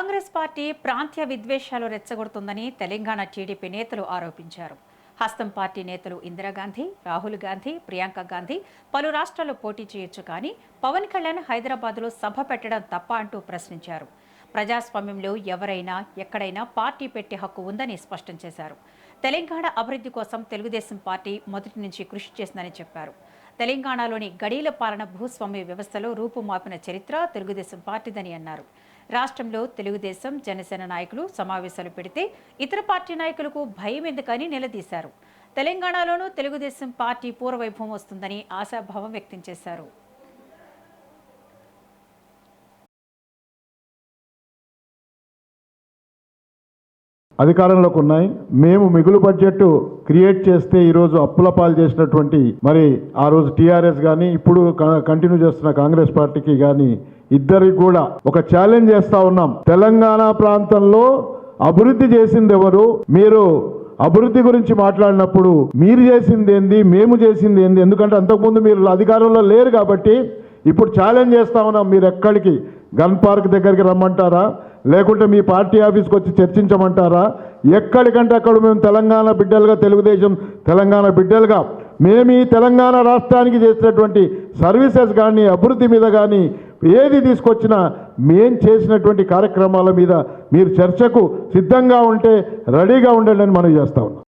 Congress party ప్రాంతీయ విద్వేషాలు రెచ్చగొడుతుందని Telangana TDP నేతలు ఆరోపించారు. హస్తం పార్టీ నేతలు ఇందిరాగాంధీ, రాహుల్ గాంధీ, ప్రియాంక గాంధీ పలు రాష్ట్రాల్లో పోటీ చేయొచ్చు, కానీ పవన్ కళ్యాణ్ హైదరాబాద్లో సభ పెట్టడం తప్ప అంటూ ప్రశ్నించారు. ప్రజాస్వామ్యంలో ఎవరైనా ఎక్కడైనా పార్టీ పెట్టే హక్కు ఉందని స్పష్టం చేశారు. తెలంగాణ అభివృద్ధి కోసం తెలుగుదేశం పార్టీ మొదటి నుంచి కృషి చేసిందని చెప్పారు. తెలంగాణలోని గడీల పాలన భూస్వామ్య వ్యవస్థలో రూపుమాపిన చరిత్ర తెలుగుదేశం పార్టీదని అన్నారు. రాష్ట్రంలో తెలుగుదేశం, జనసేన నాయకులు సమావేశాలు పెడితే ఇతర పార్టీ నాయకులకు భయం ఎందుకని నిలదీశారు. తెలంగాణలోనూ తెలుగుదేశం పార్టీ పూర్వవైభవం వస్తుందని ఆశాభావం వ్యక్తం చేశారు. అధికారంలోకి ఉన్నాయి. మేము మిగులు బడ్జెట్ క్రియేట్ చేస్తే ఈరోజు అప్పుల పాలు చేసినటువంటి మరి ఆ రోజు టీఆర్ఎస్ కానీ ఇప్పుడు కంటిన్యూ చేస్తున్న కాంగ్రెస్ పార్టీకి కానీ ఇద్దరికి కూడా ఒక ఛాలెంజ్ చేస్తా ఉన్నాం. తెలంగాణ ప్రాంతంలో అభివృద్ధి చేసింది ఎవరు? మీరు అభివృద్ధి గురించి మాట్లాడినప్పుడు మీరు చేసింది ఏంది, మేము చేసింది ఏంది? ఎందుకంటే అంతకుముందు మీరు అధికారంలో లేరు కాబట్టి ఇప్పుడు ఛాలెంజ్ చేస్తా ఉన్నాం. మీరు ఎక్కడికి గన్ పార్క్ దగ్గరికి రమ్మంటారా, లేకుంటే మీ పార్టీ ఆఫీస్కి వచ్చి చర్చించమంటారా? ఎక్కడికంటే అక్కడ మేము తెలంగాణ బిడ్డలుగా, తెలుగుదేశం తెలంగాణ బిడ్డలుగా మేము ఈ తెలంగాణ రాష్ట్రానికి చేసినటువంటి సర్వీసెస్ కానీ అభివృద్ధి మీద కానీ ఏది తీసుకొచ్చినా మేం చేసినటువంటి కార్యక్రమాల మీద మీరు చర్చకు సిద్ధంగా ఉంటే రెడీగా ఉండండి అని మనం చేస్తా ఉన్నాం.